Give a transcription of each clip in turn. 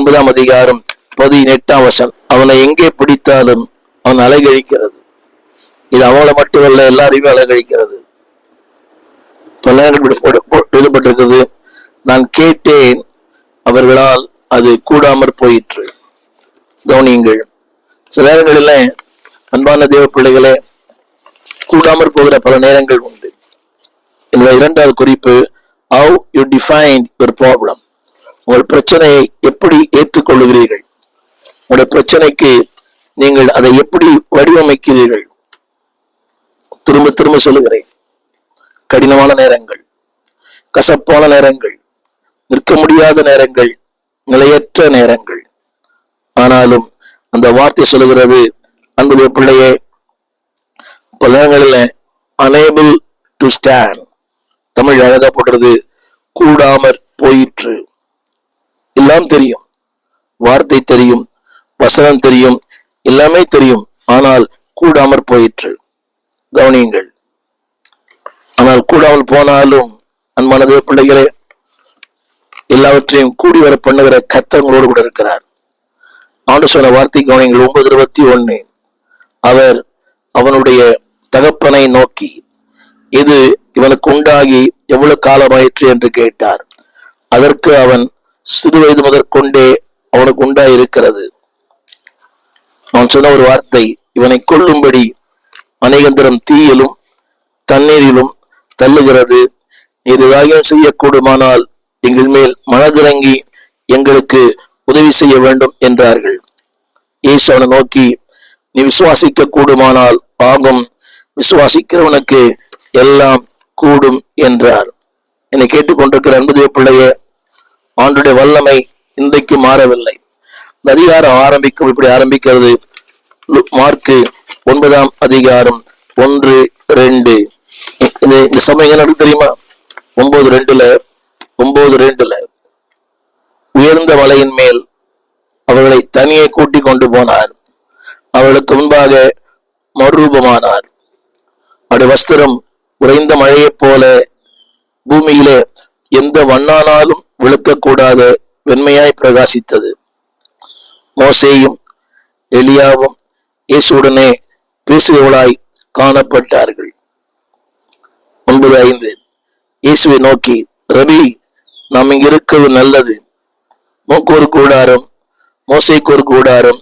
9ஆம் அதிகாரம் 18ஆம் வசனம். அவனை எங்கே பிடித்தாலும் அவன் அலைகழிக்கிறது. இது அவளை மட்டுமல்ல, எல்லாரையுமே அலைகழிக்கிறது. எழுதப்பட்டிருக்கிறது, நான் கேட்டேன், அவர்களால் அது கூடாமற் போயிற்று. கவனியுங்கள், சில நேரங்களில் அன்பான தேவ பிள்ளைகளே, கூடாமற் போகிற பல நேரங்கள் உண்டு. இந்த 2வது குறிப்பு, how you define your problem. உங்கள் பிரச்சனையை எப்படி ஏற்றுக்கொள்ளுகிறீர்கள்? உங்களுடைய பிரச்சனைக்கு நீங்கள் அதை எப்படி வடிவமைக்கிறீர்கள்? திரும்ப திரும்ப சொல்லுகிறேன், கடினமான நேரங்கள், கசப்பான நேரங்கள், நிற்க முடியாத நேரங்கள், நிலையற்ற நேரங்கள். ஆனாலும் அந்த வார்த்தை சொல்லுகிறது, அன்புடைய பிள்ளையே, பல நேரங்களில் unable to stand, தமிழ் அழகா போடுறது கூடாமற் போயிற்று. எல்லாம் தெரியும், வார்த்தை தெரியும், வசனம் தெரியும், எல்லாமே தெரியும், ஆனால் கூடாமற் போயிற்று. கவனியுங்கள், ஆனால் கூடாமல் போனாலும் அன்பான தேவ பிள்ளைகளே, எல்லாவற்றையும் கூடி வர பண்ணுகிற கர்த்தங்களோடு கூட இருக்கிறார். ஆண்டு சொன்ன வார்த்தை கவனியுங்கள், 9:21. அவர் அவனுடைய தகப்பனை நோக்கி, இது இவனுக்கு உண்டாகி எவ்வளவு காலமாயிற்று என்று கேட்டார். அதற்கு அவன், சிறு வயது முதற்கொண்டே அவனுக்கு உண்டாயிருக்கிறது. அவன் சொன்ன ஒரு வார்த்தை, இவனை கொல்லும்படி அநேகந்தரம் தீயிலும் தண்ணீரிலும் தள்ளுகிறது. நீர் ஏதாகிலும் செய்யக்கூடுமானால் எங்கள் மேல் மனதிறங்கி எங்களுக்கு உதவி செய்ய வேண்டும் என்றார்கள். இயேசு அவனை நோக்கி, நீ விசுவாசிக்க கூடுமானால் ஆகும், விசுவாசிக்கிறவனுக்கு எல்லாம் கூடும் என்றார். என்னை கேட்டுக்கொண்டிருக்கிற அன்புடைய பிள்ளையே, ஆண்டுடைய வல்லமை இன்றைக்கு மாறவில்லை. இந்த அதிகாரம் ஆரம்பிக்கும், இப்படி ஆரம்பிக்கிறது. மார்க்கு 9ஆம் அதிகாரம் 1-2. இந்த சமயம் என்ன தெரியுமா? 9:2 உயர்ந்த மலையின் மேல் அவர்களை தனியே கூட்டிக் கொண்டு போனார். அவர்களுக்கு முன்பாக மறுரூபமானார். அவருடைய வஸ்திரம் உறைந்த மழையைப் போல பூமியிலே எந்த வண்ணானாலும் விளக்கக்கூடாத வெண்மையாய் பிரகாசித்தது. மோசேயும் எலியாவும் இயேசுடனே பேசுகிறவளாய் காணப்பட்டார்கள். 9:5 இயேசுவை நோக்கி, ரபி, நாம் இங்க இருக்கிறது நல்லது. நோக்கு ஒரு கூடாரம், மோசேக்கு ஒரு கூடாரம்,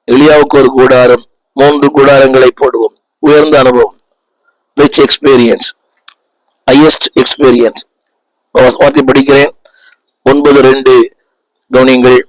எலியாவுக்கு ஒரு கூடாரம், 3 கூடாரங்களை போடுவோம். உயர்ந்த அனுபவம், ரிச் எக்ஸ்பீரியன்ஸ், ஹையஸ்ட் எக்ஸ்பீரியன்ஸ். வார்த்தை படிக்கிறேன். 9:2 கவனியுங்கள்.